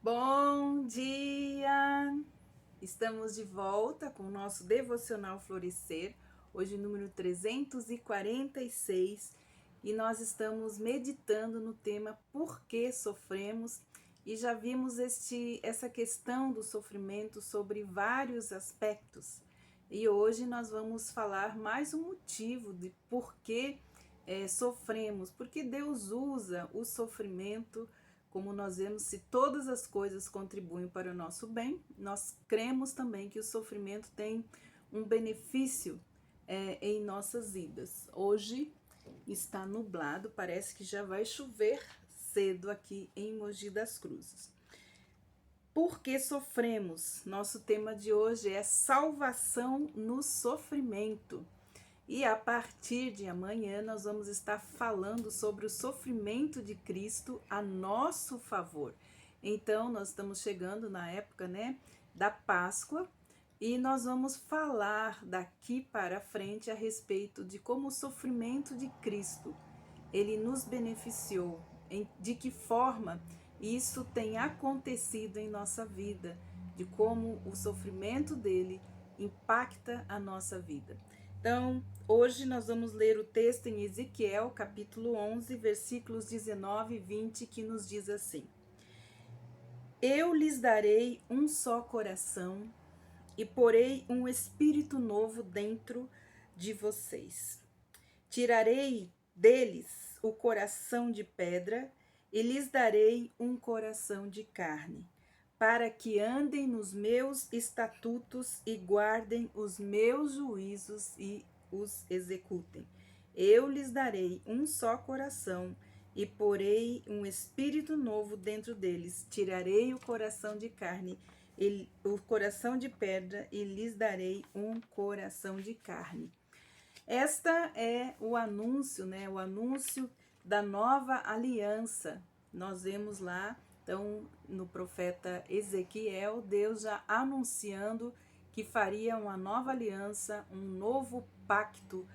Bom dia! Estamos de volta com o nosso Devocional Florescer, hoje número 346, e nós estamos meditando no tema Por que sofremos? E já vimos essa questão do sofrimento sobre vários aspectos. E hoje nós vamos falar mais um motivo de por que sofremos, porque Deus usa o sofrimento. Como nós vemos, se todas as coisas contribuem para o nosso bem, nós cremos também que o sofrimento tem um benefício em nossas vidas. Hoje está nublado, parece que já vai chover cedo aqui em Mogi das Cruzes. Por que sofremos? Nosso tema de hoje é salvação no sofrimento. E a partir de amanhã nós vamos estar falando sobre o sofrimento de Cristo a nosso favor. Então nós estamos chegando na época, da Páscoa, e nós vamos falar daqui para frente a respeito de como o sofrimento de Cristo, ele nos beneficiou, de que forma isso tem acontecido em nossa vida, de como o sofrimento dele impacta a nossa vida. Então, hoje nós vamos ler o texto em Ezequiel, capítulo 11, versículos 19 e 20, que nos diz assim: Eu lhes darei um só coração e porei um espírito novo dentro de vocês. Tirarei deles o coração de pedra e lhes darei um coração de carne, para que andem nos meus estatutos e guardem os meus juízos e os executem. Eu lhes darei um só coração e porei um espírito novo dentro deles. Tirarei o coração de carne, o coração de pedra e lhes darei um coração de carne. Esta é o anúncio, O anúncio da nova aliança. Nós vemos lá, então, no profeta Ezequiel, Deus já anunciando que faria uma nova aliança, um novo pacto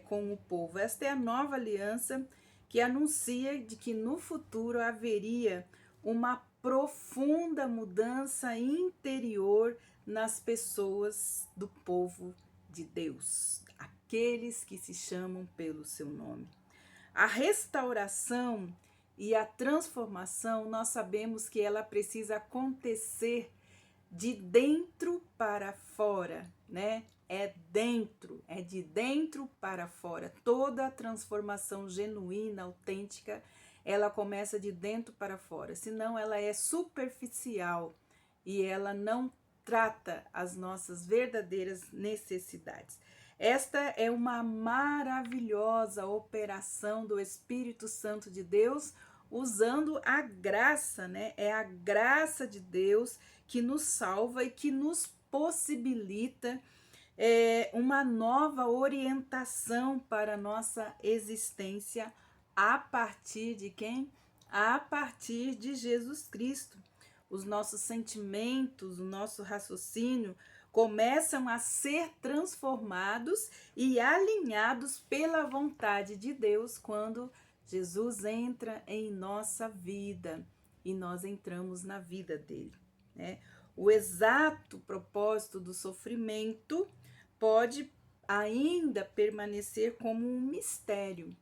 com o povo. Esta é a nova aliança que anuncia de que no futuro haveria uma profunda mudança interior nas pessoas do povo de Deus, aqueles que se chamam pelo seu nome. A restauração e a transformação, nós sabemos que ela precisa acontecer de dentro para fora, É de dentro para fora. Toda a transformação genuína, autêntica, ela começa de dentro para fora, senão ela é superficial e ela não trata as nossas verdadeiras necessidades. Esta é uma maravilhosa operação do Espírito Santo de Deus, usando a graça, É a graça de Deus que nos salva e que nos possibilita uma nova orientação para a nossa existência a partir de quem? A partir de Jesus Cristo. Os nossos sentimentos, o nosso raciocínio começam a ser transformados e alinhados pela vontade de Deus quando Jesus entra em nossa vida e nós entramos na vida dele, O exato propósito do sofrimento pode ainda permanecer como um mistério,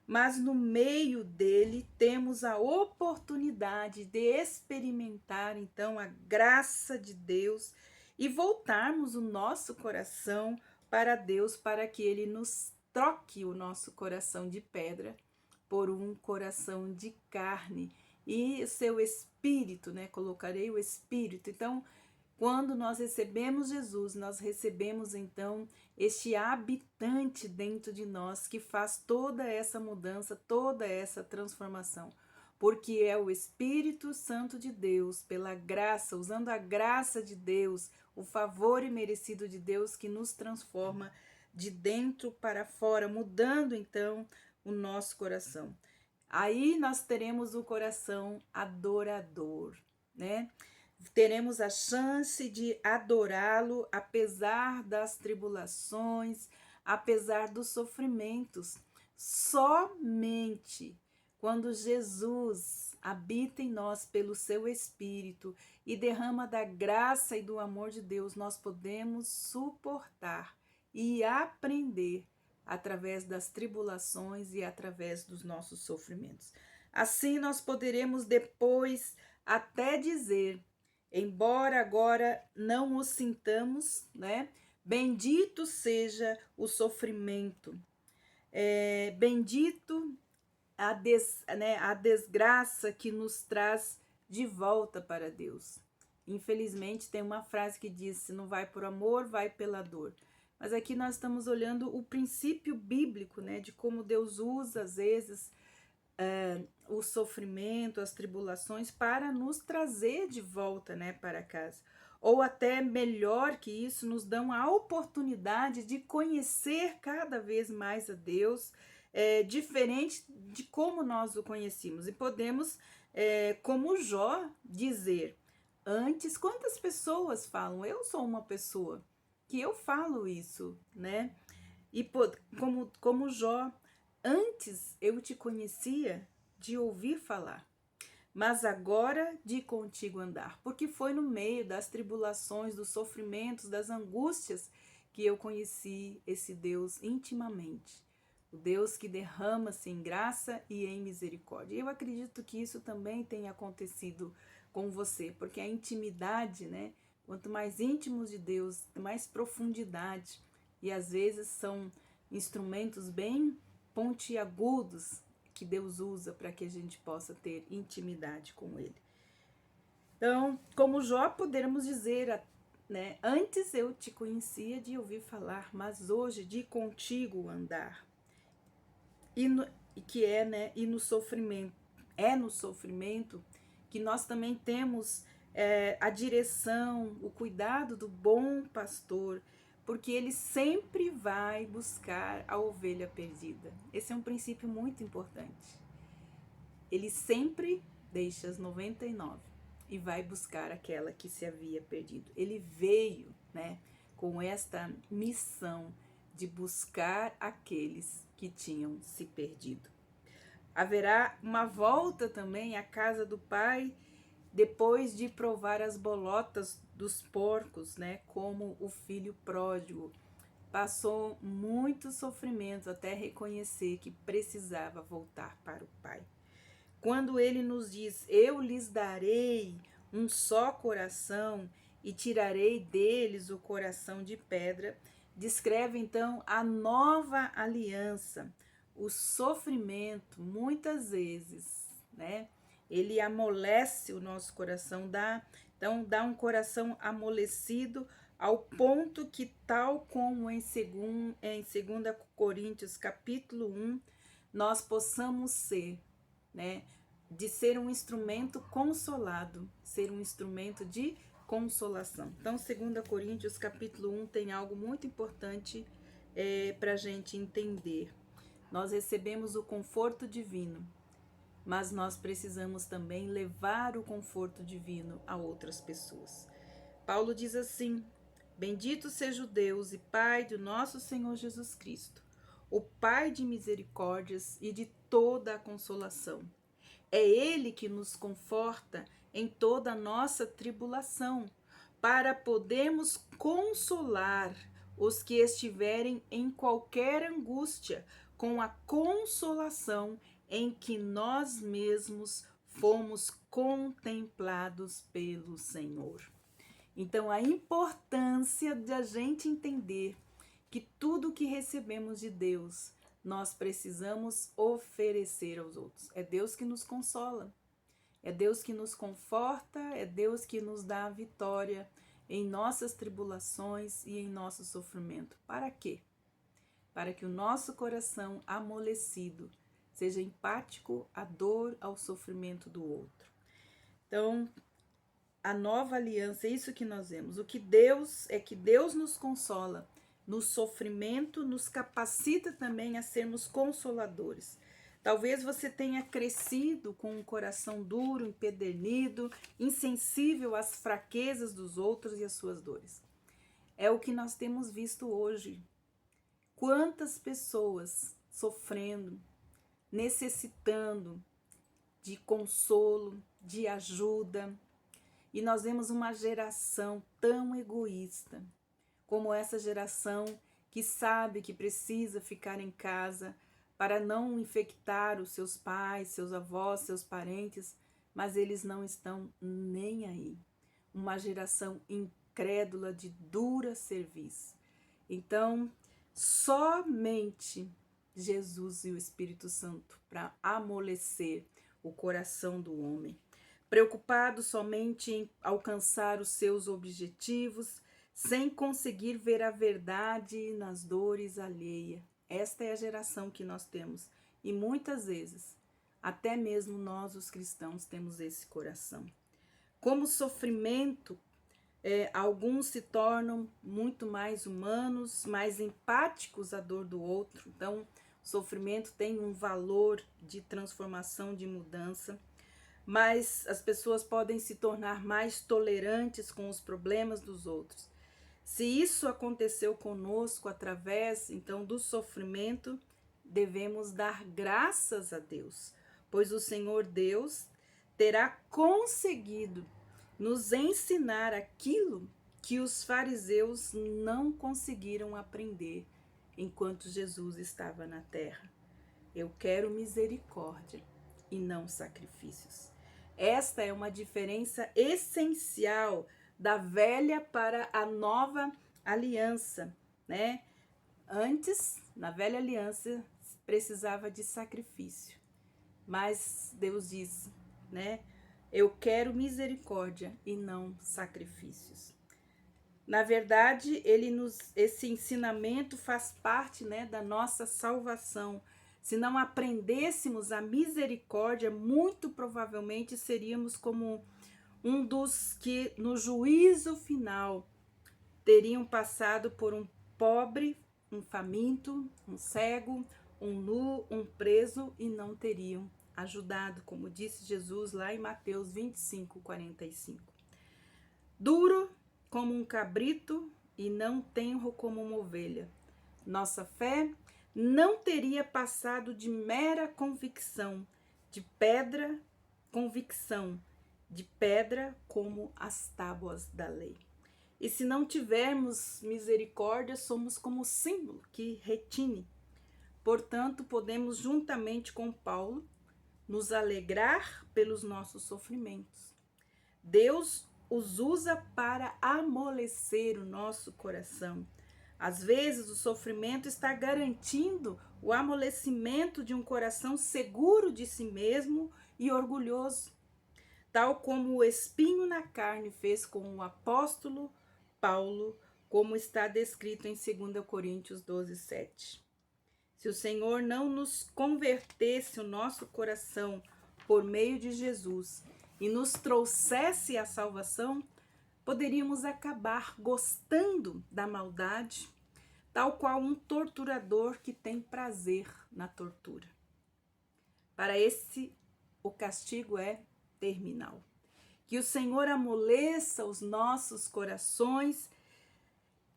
mas no meio dele temos a oportunidade de experimentar então a graça de Deus e voltarmos o nosso coração para Deus, para que ele nos troque o nosso coração de pedra por um coração de carne e seu espírito, Colocarei o espírito. Então, quando nós recebemos Jesus, nós recebemos então este habitante dentro de nós que faz toda essa mudança, toda essa transformação. Porque é o Espírito Santo de Deus, pela graça, usando a graça de Deus, o favor imerecido de Deus que nos transforma de dentro para fora, mudando então o nosso coração. Aí nós teremos o coração adorador, Teremos a chance de adorá-lo apesar das tribulações, apesar dos sofrimentos. Somente quando Jesus habita em nós pelo seu Espírito e derrama da graça e do amor de Deus, nós podemos suportar e aprender através das tribulações e através dos nossos sofrimentos. Assim nós poderemos depois até dizer, embora agora não o sintamos, né? Bendito seja o sofrimento, bendito a desgraça que nos traz de volta para Deus. Infelizmente tem uma frase que diz, se não vai por amor, vai pela dor. Mas aqui nós estamos olhando o princípio bíblico, né, de como Deus usa às vezes o sofrimento, as tribulações para nos trazer de volta, né, para casa. Ou até melhor que isso, nos dão a oportunidade de conhecer cada vez mais a Deus, diferente de como nós o conhecíamos. E podemos, como Jó, dizer, antes, quantas pessoas falam? Eu sou uma pessoa que eu falo isso, né? E como Jó, antes eu te conhecia de ouvir falar, mas agora de contigo andar, porque foi no meio das tribulações, dos sofrimentos, das angústias que eu conheci esse Deus intimamente, o Deus que derrama-se em graça e em misericórdia. Eu acredito que isso também tem acontecido com você, porque a intimidade, né? Quanto mais íntimos de Deus, mais profundidade, e às vezes são instrumentos bem pontiagudos que Deus usa para que a gente possa ter intimidade com Ele. Então, como Jó, poderemos dizer, né? Antes eu te conhecia de ouvir falar, mas hoje de contigo andar. E no sofrimento, no sofrimento que nós também temos a direção, o cuidado do bom pastor, porque ele sempre vai buscar a ovelha perdida. Esse é um princípio muito importante. Ele sempre deixa as 99 e vai buscar aquela que se havia perdido. Ele veio, né, com esta missão de buscar aqueles que tinham se perdido. Haverá uma volta também à casa do Pai, depois de provar as bolotas dos porcos, né, como o filho pródigo. Passou muito sofrimento até reconhecer que precisava voltar para o Pai. Quando ele nos diz, eu lhes darei um só coração e tirarei deles o coração de pedra, descreve então a nova aliança. O sofrimento, muitas vezes, né? Ele amolece o nosso coração, dá um coração amolecido ao ponto que, tal como em 2 Coríntios capítulo 1, nós possamos ser, né, de ser um instrumento consolado, ser um instrumento de consolação. Então, 2 Coríntios capítulo 1 tem algo muito importante para a gente entender. Nós recebemos o conforto divino, mas nós precisamos também levar o conforto divino a outras pessoas. Paulo diz assim, bendito seja o Deus e Pai do nosso Senhor Jesus Cristo, o Pai de misericórdias e de toda a consolação. É Ele que nos conforta em toda a nossa tribulação, para podermos consolar os que estiverem em qualquer angústia, com a consolação em que nós mesmos fomos contemplados pelo Senhor. Então, a importância de a gente entender que tudo que recebemos de Deus, nós precisamos oferecer aos outros. É Deus que nos consola, é Deus que nos conforta, é Deus que nos dá a vitória em nossas tribulações e em nosso sofrimento. Para quê? Para que o nosso coração amolecido seja empático à dor, ao sofrimento do outro. Então, a nova aliança, é isso que nós vemos. O que Deus nos consola no sofrimento, nos capacita também a sermos consoladores. Talvez você tenha crescido com um coração duro, empedernido, insensível às fraquezas dos outros e às suas dores. É o que nós temos visto hoje. Quantas pessoas sofrendo, necessitando de consolo, de ajuda. E nós vemos uma geração tão egoísta, como essa geração que sabe que precisa ficar em casa para não infectar os seus pais, seus avós, seus parentes, mas eles não estão nem aí. Uma geração incrédula de dura serviço. Então, somente Jesus e o Espírito Santo para amolecer o coração do homem. Preocupado somente em alcançar os seus objetivos, sem conseguir ver a verdade nas dores alheias. Esta é a geração que nós temos. E muitas vezes, até mesmo nós, os cristãos, temos esse coração. Como sofrimento, alguns se tornam muito mais humanos, mais empáticos à dor do outro. Então, o sofrimento tem um valor de transformação, de mudança. Mas as pessoas podem se tornar mais tolerantes com os problemas dos outros. Se isso aconteceu conosco através, então, do sofrimento, devemos dar graças a Deus, pois o Senhor Deus terá conseguido nos ensinar aquilo que os fariseus não conseguiram aprender enquanto Jesus estava na terra. Eu quero misericórdia e não sacrifícios. Esta é uma diferença essencial da velha para a nova aliança, né? Antes, na velha aliança, precisava de sacrifício. Mas Deus diz, né? Eu quero misericórdia e não sacrifícios. Na verdade, esse ensinamento faz parte, né, da nossa salvação. Se não aprendêssemos a misericórdia, muito provavelmente seríamos como um dos que no juízo final teriam passado por um pobre, um faminto, um cego, um nu, um preso e não teriam ajudado, como disse Jesus lá em Mateus 25:45. Duro como um cabrito e não tenro como uma ovelha. Nossa fé não teria passado de mera convicção, de pedra como as tábuas da lei. E se não tivermos misericórdia, somos como símbolo que retine. Portanto, podemos, juntamente com Paulo, nos alegrar pelos nossos sofrimentos. Deus os usa para amolecer o nosso coração. Às vezes, o sofrimento está garantindo o amolecimento de um coração seguro de si mesmo e orgulhoso, tal como o espinho na carne fez com o apóstolo Paulo, como está descrito em 2 Coríntios 12:7. Se o Senhor não nos convertesse o nosso coração por meio de Jesus e nos trouxesse a salvação, poderíamos acabar gostando da maldade, tal qual um torturador que tem prazer na tortura. Para esse, o castigo é terminal. Que o Senhor amoleça os nossos corações,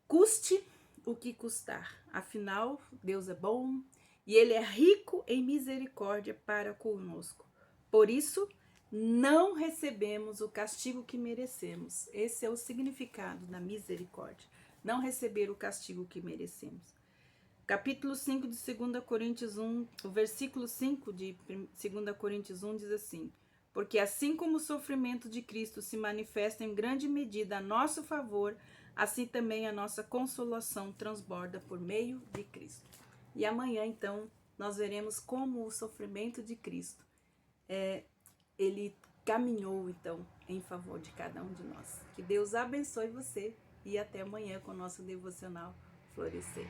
custe o que custar. Afinal, Deus é bom e Ele é rico em misericórdia para conosco. Por isso, não recebemos o castigo que merecemos. Esse é o significado da misericórdia. Não receber o castigo que merecemos. Capítulo 5 de 2 Coríntios 1, o versículo 5 de 2 Coríntios 1 diz assim: porque assim como o sofrimento de Cristo se manifesta em grande medida a nosso favor, assim também a nossa consolação transborda por meio de Cristo. E amanhã, então, nós veremos como o sofrimento de Cristo ele caminhou, então, em favor de cada um de nós. Que Deus abençoe você e até amanhã com o nosso devocional Florescer.